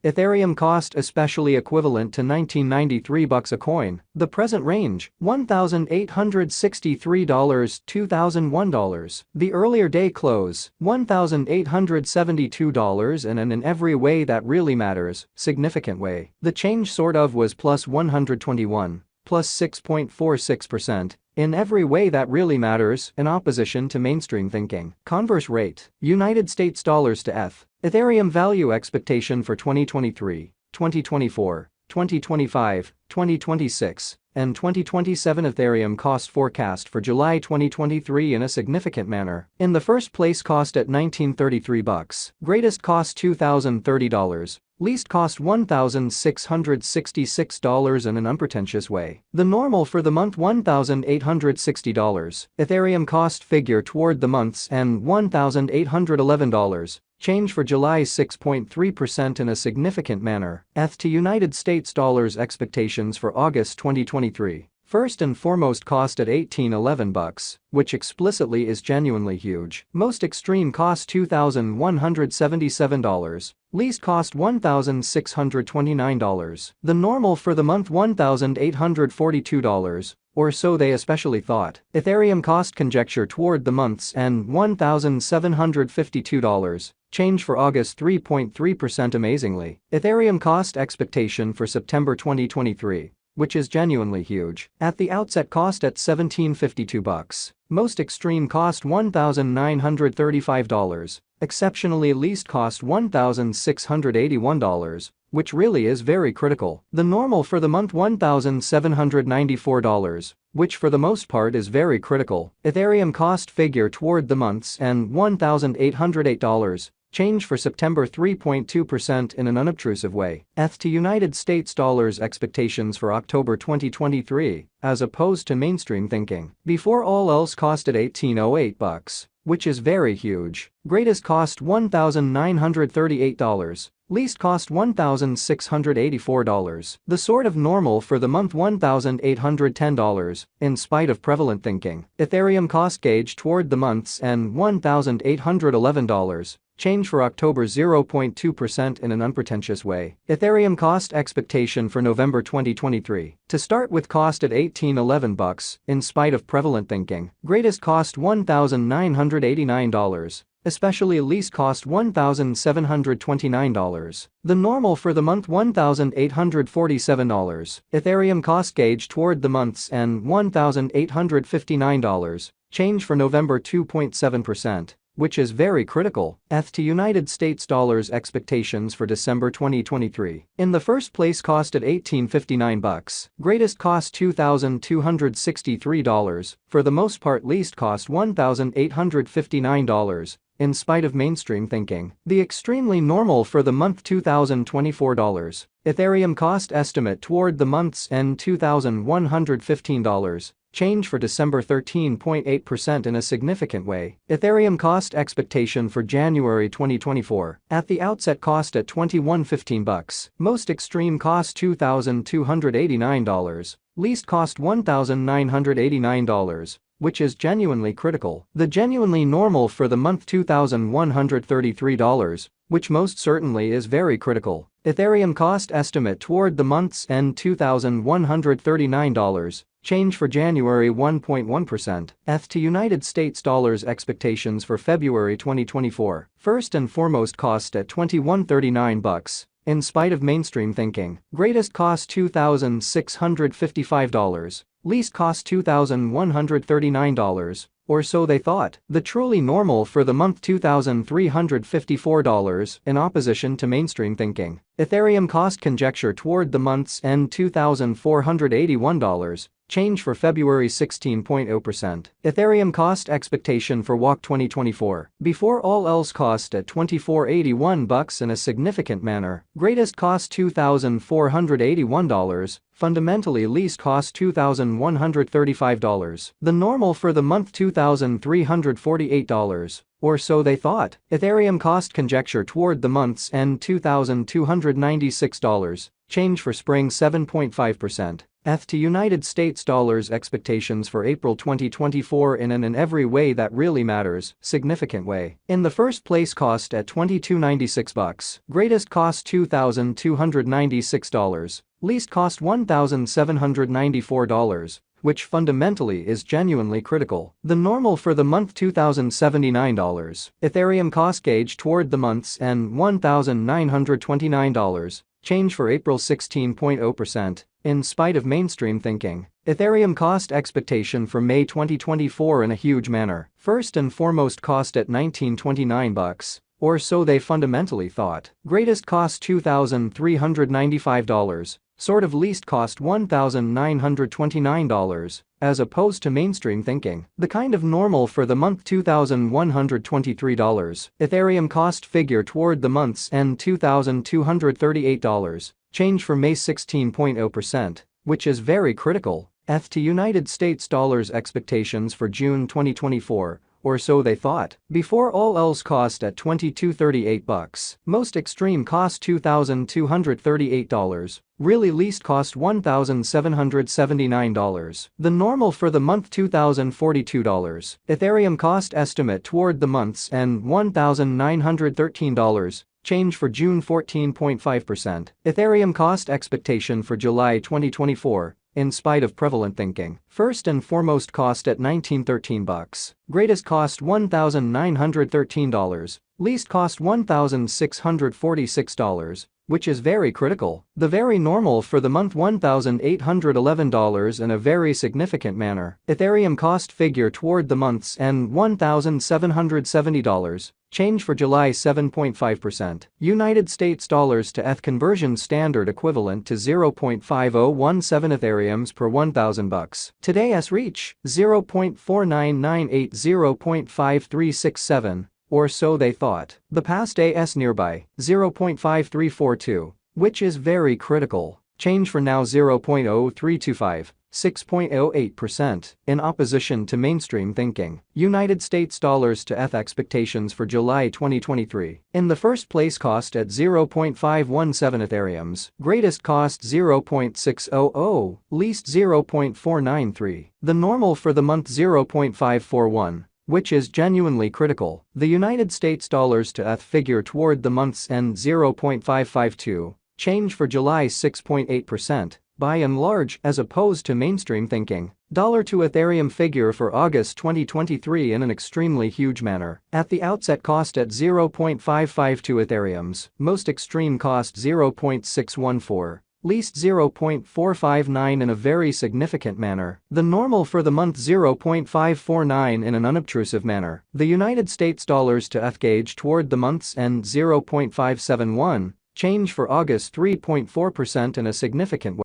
Ethereum cost especially equivalent to $1993 a coin. The present range, $1,863, $2,001. The earlier day close, $1,872 and in every way that really matters, significant way. The change sort of was plus 121, plus 6.46%. In every way that really matters, in opposition to mainstream thinking. Converse rate, United States dollars to ETH. Ethereum value expectation for 2023, 2024, 2025, 2026, and 2027. Ethereum cost forecast for July 2023 in a significant manner. In the first place, cost at $1,933. Greatest cost $2,030. Least cost $1,666 in an unpretentious way. The normal for the month $1,860. Ethereum cost figure toward the month's end $1,811. Change for July 6.3% in a significant manner. ETH to United States dollars expectations for August 2023. First and foremost, cost at $1,811, which explicitly is genuinely huge. Most extreme cost $2,177. Least cost $1,629. The normal for the month $1,842, or so they especially thought. Ethereum cost conjecture toward the month's end $1,752. Change for August 3.3% amazingly. Ethereum cost expectation for September 2023, which is genuinely huge. At the outset, cost at $1,752. Most extreme cost $1,935. Exceptionally least cost $1,681, which really is very critical. The normal for the month $1,794, which for the most part is very critical. Ethereum cost figure toward the month's end $1,808. Change for September 3.2% in an unobtrusive way. ETH to United States dollars expectations for October 2023, as opposed to mainstream thinking. Before all else, cost at $1,808, which is very huge. Greatest cost $1,938. Least cost $1,684. The sort of normal for the month $1,810, in spite of prevalent thinking. Ethereum cost gauge toward the month's end $1,811. Change for October 0.2% in an unpretentious way. Ethereum cost expectation for November 2023. To start with, cost at $1,811, in spite of prevalent thinking. Greatest cost $1,989. Especially least cost $1,729. The normal for the month $1,847. Ethereum cost gauge toward the month's end $1,859. Change for November 2.7%. Which is very critical. ETH to United States dollars expectations for December 2023. In the first place, cost at $1,859. Greatest cost $2,263. For the most part, least cost $1,859. In spite of mainstream thinking. The extremely normal for the month $2,024. Ethereum cost estimate toward the month's end $2,115. Change for December 13.8% in a significant way. Ethereum cost expectation for January 2024. At the outset, cost at $2,115. Most extreme cost $2,289. Least cost $1,989. Which is genuinely critical. The genuinely normal for the month $2,133, which most certainly is very critical. Ethereum cost estimate toward the month's end $2,139. Change for January 1.1%. ETH to United States dollars expectations for February 2024. First and foremost, cost at $2,139. In spite of mainstream thinking. Greatest cost $2,655. Least cost $2,139, or so they thought. The truly normal for the month $2,354 in opposition to mainstream thinking. Ethereum cost conjecture toward the month's end $2,481. Change for February 16.0%. Ethereum cost expectation for WAC 2024. Before all else, cost at $2,481 in a significant manner. Greatest cost $2,481. Fundamentally least cost $2,135. The normal for the month $2,348. Or so they thought. Ethereum cost conjecture toward the month's end $2,296. Change for spring 7.5%. ETH to United States dollars expectations for April 2024 in an every way that really matters, significant way. In the first place cost at $22.96, greatest cost $2,296, least cost $1,794, which fundamentally is genuinely critical. The normal for the month $2,079. Ethereum cost gauge toward the month's end $1,929. Change for April 16.0%. In spite of mainstream thinking, Ethereum cost expectation for May 2024 in a huge manner. First and foremost cost at $19.29. Or so they fundamentally thought. Greatest cost $2,395. Sort of least cost $1,929, as opposed to mainstream thinking. The kind of normal for the month $2,123. Ethereum cost figure toward the month's end $2,238. Change for May 16.0%, which is very critical. ETH to United States dollars expectations for June 2024. Or so they thought. Before all else cost at $22.38. Most extreme cost $2,238. Really least cost $1,779. The normal for the month $2,042. Ethereum cost estimate toward the month's end $1,913. Change for June 14.5%. Ethereum cost expectation for July 2024. In spite of prevalent thinking, first and foremost cost at $19.13. Greatest cost $1,913. Least cost $1,646, which is very critical. The very normal for the month $1,811 in a very significant manner. Ethereum cost figure toward the month's end $1,770. Change for July 7.5%. United States dollars to ETH conversion standard equivalent to 0.5017 Ethereums per $1,000. Today's reach 0.4998 0.5367. Or so they thought. The past AS nearby 0.5342, which is very critical. Change for now 0.0325. 6.08%, in opposition to mainstream thinking. United States dollars to ETH expectations for July 2023. In the first place cost at 0.517 Ethereums, greatest cost 0.600, least 0.493. The normal for the month 0.541. Which is genuinely critical. The United States dollars to ETH figure toward the month's end 0.552. Change for July 6.8%. By and large, as opposed to mainstream thinking. Dollar to Ethereum figure for August 2023 in an extremely huge manner. At the outset cost at 0.552 Ethereums, most extreme cost 0.614. Least 0.459 in a very significant manner. The normal for the month 0.549 in an unobtrusive manner. The United States dollars to ETH gauge toward the month's end 0.571. Change for August 3.4% in a significant way.